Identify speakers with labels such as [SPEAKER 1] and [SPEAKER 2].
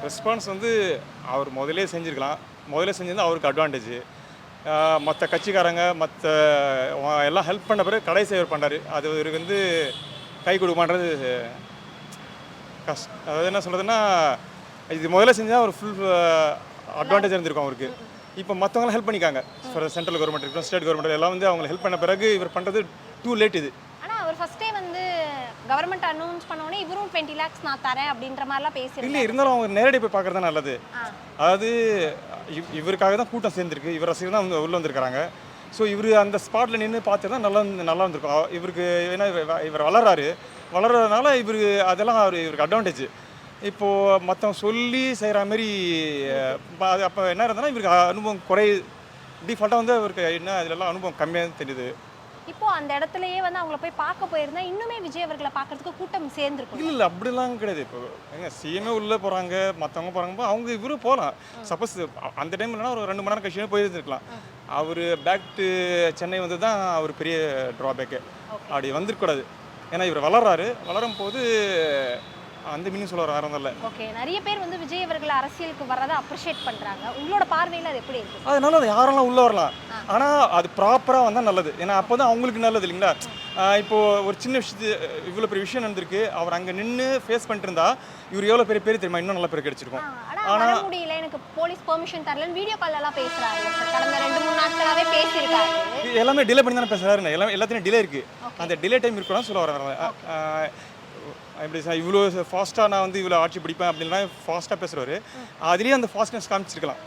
[SPEAKER 1] Response வந்து அவர் முதலே செஞ்சுருக்கலாம். முதல்ல செஞ்சிருந்தால் அவருக்கு அட்வான்டேஜ். மற்ற கட்சிக்காரங்க மற்ற எல்லாம் ஹெல்ப் பண்ண பிறகு கடைசி அவர் பண்ணார். அது இவருக்கு வந்து கை கொடுக்குமான்றது அதாவது என்ன சொல்கிறதுன்னா, இது முதல்ல செஞ்சால் ஒரு ஃபுல் அட்வான்டேஜ் இருந்திருக்கும் அவருக்கு. இப்போ மற்றவங்களாம் ஹெல்ப் பண்ணிக்காங்க. சென்ட்ரல் கவர்மெண்ட் இருக்கட்டும், ஸ்டேட் கவர்மெண்ட் எல்லாம் வந்து அவங்க ஹெல்ப் பண்ண பிறகு இவர் பண்ணுறது டூ லேட் இது.
[SPEAKER 2] ஆனால் அவர் ஃபர்ஸ்டே வந்து கவர்மெண்ட் அனௌன்ஸ் பண்ணோடனே இவரும் 20 lakhs நான் தரேன் அப்படின்ற மாதிரிலாம் பேசியிருக்காரு.
[SPEAKER 1] இல்லை, இருந்தாலும் அவங்க நேரடி போய் பார்க்குறது தான் நல்லது. அதாவது இவருக்காக தான் கூட்டம் சேர்ந்துருக்கு, இவர் ரசிகர் தான் உள்ளே வந்திருக்கிறாங்க. ஸோ இவர் அந்த ஸ்பாட்டில் நின்று பார்த்து தான் நல்லா வந்திருக்கும் இவருக்கு. ஏன்னா இவர் வளர்றதுனால இவருக்கு அதெல்லாம் இவருக்கு அட்வான்டேஜ். இப்போது மற்றவங்க சொல்லி செய்கிற மாதிரி அது அப்போ என்ன இருந்ததுன்னா இவருக்கு அனுபவம் டிஃபால்ட்டாக வந்து அவருக்கு என்ன அதிலெல்லாம் அனுபவம் கம்மியாக தெரியுது.
[SPEAKER 2] இப்போ அந்த இடத்துலயே வந்து அவங்கள போய் பார்க்க போயிருந்தா இன்னுமே விஜய் அவர்களை பார்க்கறதுக்கு கூட்டம் சேர்ந்துருக்கும்.
[SPEAKER 1] இல்லை அப்படிலாம் கிடையாது. இப்போ எங்க சிஎம்ஏ உள்ளே போகிறாங்க, மற்றவங்க போகிறாங்க, அவங்க இவரும் போகலாம். சப்போஸ் அந்த டைம் இல்லைனா ஒரு 2 மணி நேரம் கழிச்சு போயிருந்துருக்கலாம். அவர் பேக் டு சென்னை வந்து தான் அவர் பெரிய ட்ராபேக்கு. அப்படி வந்துருக்கூடாது. ஏன்னா இவர் வளரும் போது அந்த மீனிங் சொல்ல வேற இல்லை.
[SPEAKER 2] ஓகே, நிறைய பேர் வந்து விஜய் அவர்கள் அரசியலுக்கு வர்றதை அப்ரிஷியேட் பண்ணுறாங்க. உங்களோட பார்வையில் அது எப்படி இருக்குது?
[SPEAKER 1] அதனால அது யாரெல்லாம் உள்ளே வரலாம், ஆனால் அது ப்ராப்பராக வந்தால் நல்லது. ஏன்னா அப்போ தான் அவங்களுக்கு நல்லது இல்லைங்களா? இப்போது ஒரு சின்ன விஷயத்து இவ்வளோ பெரிய விஷயம் நடந்திருக்கு, அவர் அங்கே நின்று ஃபேஸ் பண்ணிட்டு இருந்தா இவர் எவ்வளோ பெரிய பேர் தெரியுமா, இன்னும் நல்ல பேர் கிடைச்சிருக்கும்.
[SPEAKER 2] ஆனால் முடியல, எனக்கு போலீஸ் பெர்மிஷன் தரலன்னு வீடியோ கால்லாம் பேசுகிறாரு. கடந்த 2-3 நாட்களாகவே பேசியிருக்காரு.
[SPEAKER 1] எல்லாமே டிலே பண்ணி தானே பேசுகிறாரு. எல்லாத்தையும் டிலே இருக்குது. அந்த டிலே டைம் இருக்கணும் சொல்ல வர. எப்படி இவ்வளோ ஃபாஸ்ட்டாக நான் வந்து இவ்வளோ ஆட்சி பிடிப்பேன் அப்படின்னா ஃபாஸ்ட்டாக பேசுகிறவர். அதுலேயே அந்த ஃபாஸ்ட்னஸ் காமிச்சிருக்கலாம்.